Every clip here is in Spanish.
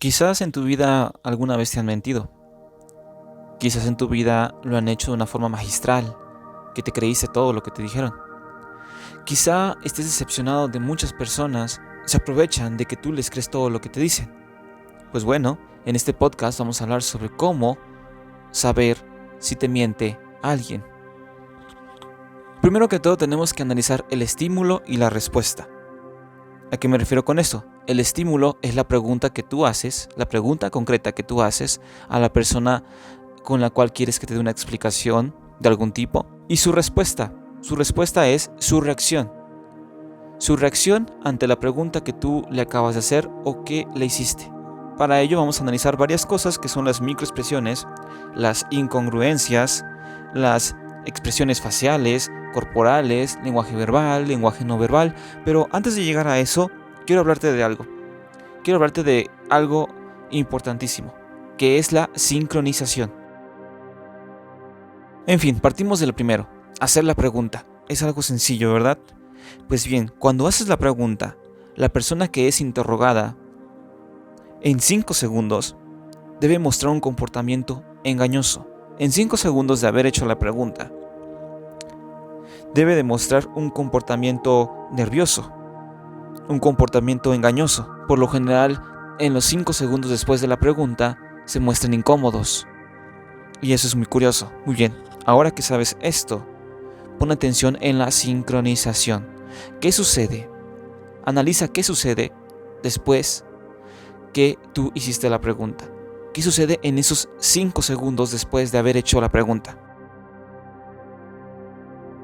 Quizás en tu vida alguna vez te han mentido. Quizás en tu vida lo han hecho de una forma magistral, que te creíste todo lo que te dijeron. Quizá estés decepcionado de muchas personas, se aprovechan de que tú les crees todo lo que te dicen. Pues bueno, en este podcast vamos a hablar sobre cómo saber si te miente alguien. Primero que todo tenemos que analizar el estímulo y la respuesta. ¿A qué me refiero con esto? El estímulo es la pregunta que tú haces, la pregunta concreta que tú haces a la persona con la cual quieres que te dé una explicación de algún tipo. Y su respuesta es su reacción. Su reacción ante la pregunta que tú le acabas de hacer o que le hiciste. Para ello vamos a analizar varias cosas que son las microexpresiones, las incongruencias, las expresiones faciales, corporales, lenguaje verbal, lenguaje no verbal. Pero antes de llegar a eso, quiero hablarte de algo. Quiero hablarte de algo importantísimo, que es la sincronización. En fin, partimos de lo primero, hacer la pregunta. Es algo sencillo, ¿verdad? Pues bien, cuando haces la pregunta, la persona que es interrogada, en 5 segundos, debe mostrar un comportamiento engañoso. En 5 segundos de haber hecho la pregunta, debe demostrar un comportamiento nervioso, un comportamiento engañoso. Por lo general, en los 5 segundos después de la pregunta, se muestran incómodos. Y eso es muy curioso. Muy bien, ahora que sabes esto, pon atención en la sincronización. ¿Qué sucede? Analiza qué sucede después que tú hiciste la pregunta. ¿Qué sucede en esos 5 segundos después de haber hecho la pregunta?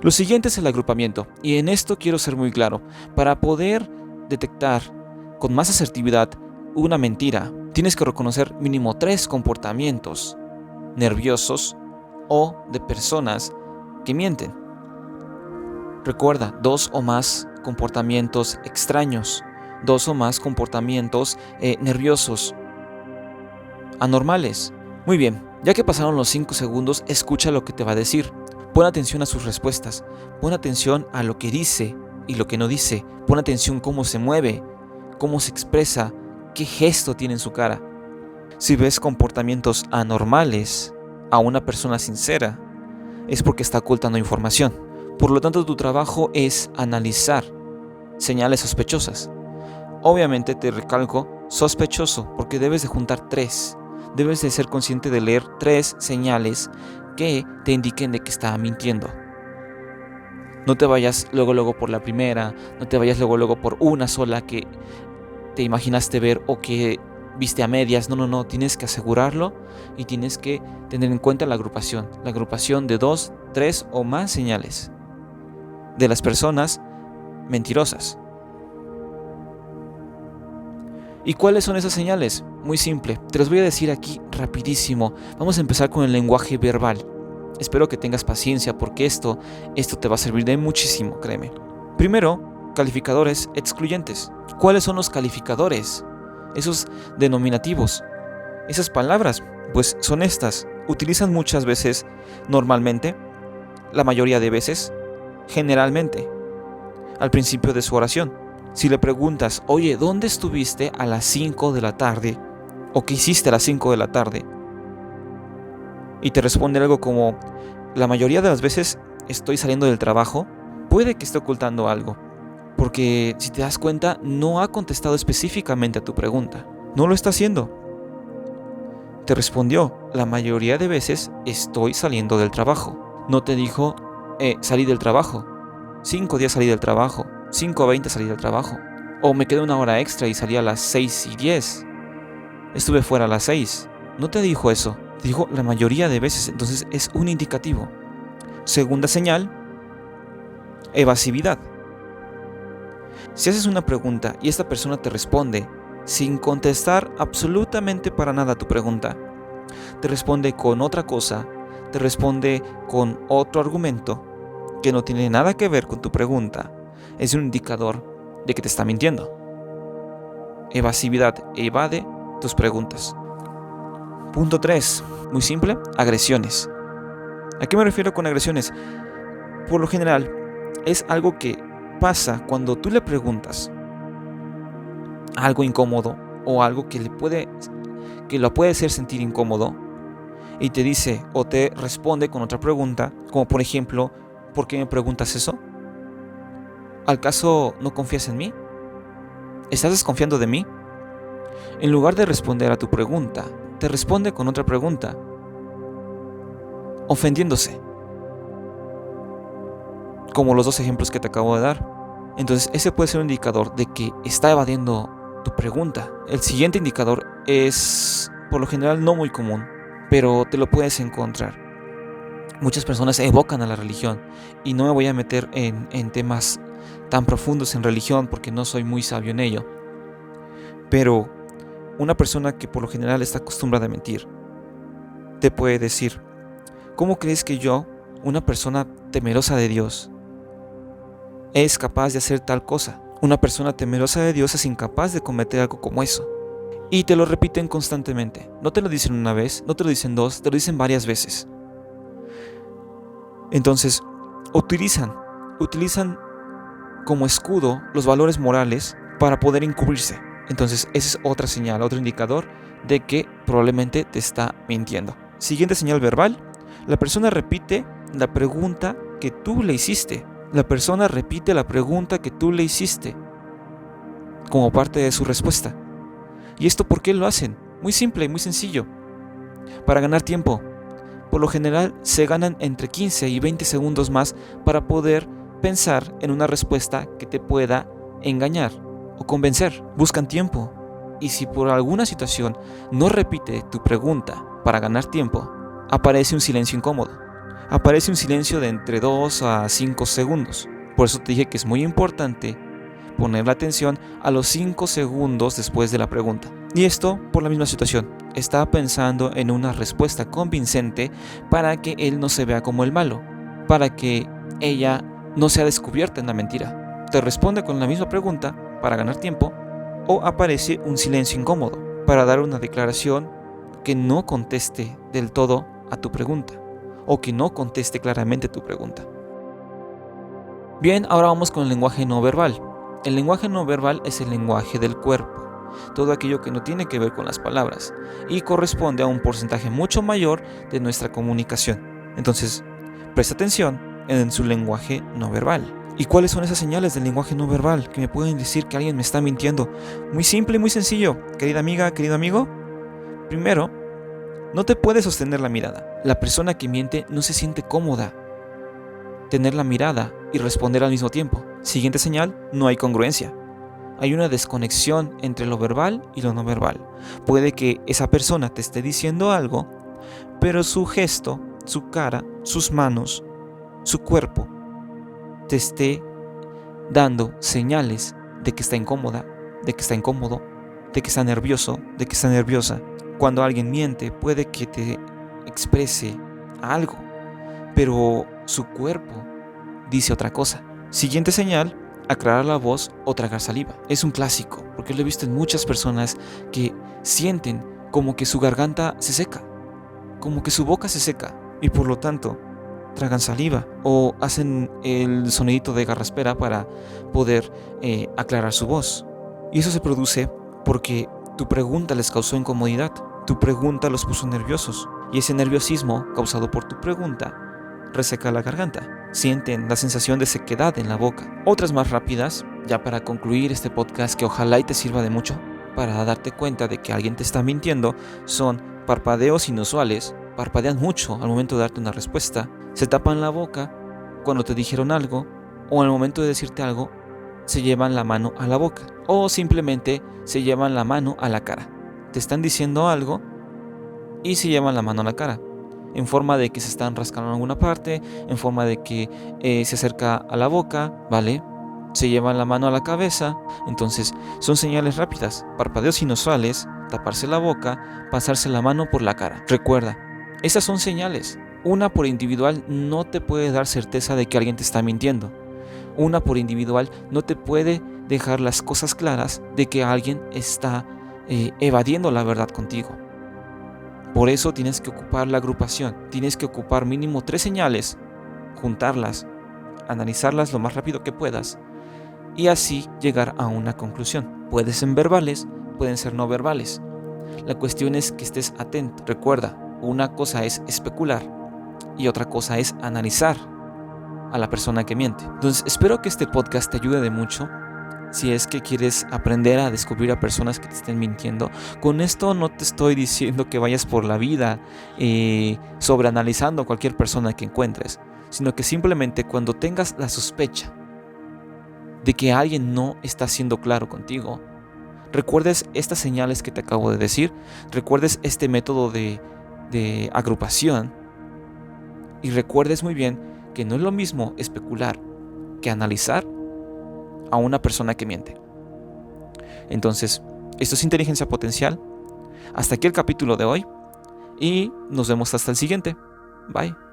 Lo siguiente es el agrupamiento, y en esto quiero ser muy claro. Para poder detectar con más asertividad una mentira, tienes que reconocer mínimo 3 comportamientos nerviosos o de personas que mienten. Recuerda, 2 o más comportamientos extraños, 2 o más comportamientos nerviosos, anormales. Muy bien, ya que pasaron los 5 segundos, escucha lo que te va a decir. Pon atención a sus respuestas, pon atención a lo que dice y lo que no dice, pon atención cómo se mueve, cómo se expresa, qué gesto tiene en su cara. Si ves comportamientos anormales a una persona sincera, es porque está ocultando información. Por lo tanto, tu trabajo es analizar señales sospechosas. Obviamente te recalco, sospechoso, porque debes de juntar 3. Debes de ser consciente de leer 3 señales que te indiquen de que está mintiendo. No te vayas luego por la primera, no te vayas luego por una sola que te imaginaste ver o que viste a medias. No, tienes que asegurarlo y tienes que tener en cuenta la agrupación de 2, 3 o más señales de las personas mentirosas. ¿Y cuáles son esas señales? Muy simple, te los voy a decir aquí rapidísimo. Vamos a empezar con el lenguaje verbal. Espero que tengas paciencia porque esto te va a servir de muchísimo, créeme. Primero, calificadores excluyentes. ¿Cuáles son los calificadores? Esos denominativos, esas palabras, pues son estas. Utilizan muchas veces, normalmente, la mayoría de veces, generalmente, al principio de su oración. Si le preguntas, oye, ¿dónde estuviste a las 5 de la tarde? ¿O qué hiciste a las 5 de la tarde? Y te responde algo como, la mayoría de las veces estoy saliendo del trabajo, puede que esté ocultando algo. Porque si te das cuenta, no ha contestado específicamente a tu pregunta. No lo está haciendo. Te respondió, la mayoría de veces estoy saliendo del trabajo. No te dijo, salí del trabajo. 5 días salí del trabajo. 5:20 salí del trabajo. O me quedé una hora extra y salí a las 6:10. Estuve fuera a las 6. No te dijo eso. Te dijo la mayoría de veces. Entonces es un indicativo. Segunda señal, evasividad. Si haces una pregunta y esta persona te responde sin contestar absolutamente para nada a tu pregunta, te responde con otra cosa, te responde con otro argumento que no tiene nada que ver con tu pregunta, es un indicador de que te está mintiendo. Evasividad, evade tus preguntas. Punto 3, muy simple, agresiones. ¿A qué me refiero con agresiones? Por lo general, es algo que pasa cuando tú le preguntas algo incómodo o algo que lo puede hacer sentir incómodo, y te dice o te responde con otra pregunta, como por ejemplo, ¿por qué me preguntas eso? ¿Acaso no confías en mí? ¿Estás desconfiando de mí? En lugar de responder a tu pregunta, te responde con otra pregunta, ofendiéndose, como los dos ejemplos que te acabo de dar. Entonces ese puede ser un indicador de que está evadiendo tu pregunta. El siguiente indicador es, por lo general, no muy común, pero te lo puedes encontrar. Muchas personas evocan a la religión, y no me voy a meter en temas tan profundos en religión porque no soy muy sabio en ello. Pero una persona que por lo general está acostumbrada a mentir, te puede decir, ¿cómo crees que yo, una persona temerosa de Dios, es capaz de hacer tal cosa? Una persona temerosa de Dios es incapaz de cometer algo como eso. Y te lo repiten constantemente. No te lo dicen una vez, no te lo dicen dos, te lo dicen varias veces. Entonces, utilizan como escudo los valores morales para poder encubrirse. Entonces, esa es otra señal, otro indicador de que probablemente te está mintiendo. Siguiente señal verbal: la persona repite la pregunta que tú le hiciste. La persona repite la pregunta que tú le hiciste como parte de su respuesta. ¿Y esto por qué lo hacen? Muy simple y muy sencillo. Para ganar tiempo. Por lo general se ganan entre 15 y 20 segundos más para poder pensar en una respuesta que te pueda engañar o convencer. Buscan tiempo. Y si por alguna situación no repite tu pregunta para ganar tiempo, aparece un silencio incómodo. Aparece un silencio de entre 2 a 5 segundos. Por eso te dije que es muy importante poner la atención a los 5 segundos después de la pregunta. Y esto por la misma situación. Está pensando en una respuesta convincente para que él no se vea como el malo, para que ella no sea descubierta en la mentira. Te responde con la misma pregunta para ganar tiempo, o aparece un silencio incómodo para dar una declaración que no conteste del todo a tu pregunta, o que no conteste claramente tu pregunta. Bien, ahora vamos con el lenguaje no verbal. El lenguaje no verbal es el lenguaje del cuerpo, todo aquello que no tiene que ver con las palabras, y corresponde a un porcentaje mucho mayor de nuestra comunicación. Entonces, presta atención en su lenguaje no verbal. ¿Y cuáles son esas señales del lenguaje no verbal que me pueden decir que alguien me está mintiendo? Muy simple y muy sencillo, querida amiga, querido amigo. Primero, no te puedes sostener la mirada. La persona que miente no se siente cómoda tener la mirada y responder al mismo tiempo. Siguiente señal: no hay congruencia. Hay una desconexión entre lo verbal y lo no verbal. Puede que esa persona te esté diciendo algo, pero su gesto, su cara, sus manos, su cuerpo te esté dando señales de que está incómoda, de que está incómodo, de que está nervioso, de que está nerviosa. Cuando alguien miente, puede que te exprese algo, pero su cuerpo dice otra cosa. Siguiente señal: aclarar la voz o tragar saliva. Es un clásico, porque lo he visto en muchas personas que sienten como que su garganta se seca, como que su boca se seca, y por lo tanto tragan saliva o hacen el sonidito de garraspera para poder aclarar su voz. Y eso se produce porque tu pregunta les causó incomodidad, tu pregunta los puso nerviosos, y ese nerviosismo causado por tu pregunta reseca la garganta. Sienten la sensación de sequedad en la boca. Otras más rápidas, ya para concluir este podcast, que ojalá y te sirva de mucho para darte cuenta de que alguien te está mintiendo, son parpadeos inusuales. Parpadean mucho al momento de darte una respuesta, se tapan la boca cuando te dijeron algo, o en el momento de decirte algo se llevan la mano a la boca, o simplemente se llevan la mano a la cara. Te están diciendo algo y se llevan la mano a la cara, en forma de que se están rascando en alguna parte, en forma de que se acerca a la boca, ¿vale? Se llevan la mano a la cabeza. Entonces son señales rápidas: parpadeos inusuales, taparse la boca, pasarse la mano por la cara. Recuerda, esas son señales. Una por individual no te puede dar certeza de que alguien te está mintiendo. Una por individual no te puede dejar las cosas claras de que alguien está evadiendo la verdad contigo. Por eso tienes que ocupar la agrupación. Tienes que ocupar mínimo 3 señales, juntarlas, analizarlas lo más rápido que puedas y así llegar a una conclusión. Puede ser en verbales, pueden ser no verbales. La cuestión es que estés atento. Recuerda, una cosa es especular y otra cosa es analizar a la persona que miente. Entonces, espero que este podcast te ayude de mucho. Si es que quieres aprender a descubrir a personas que te estén mintiendo. Con esto no te estoy diciendo que vayas por la vida sobreanalizando a cualquier persona que encuentres, sino que simplemente cuando tengas la sospecha de que alguien no está siendo claro contigo, recuerdes estas señales que te acabo de decir, recuerdes este método de agrupación y recuerdes muy bien que no es lo mismo especular que analizar a una persona que miente. Entonces, esto es Inteligencia Potencial. Hasta aquí el capítulo de hoy y nos vemos hasta el siguiente. Bye.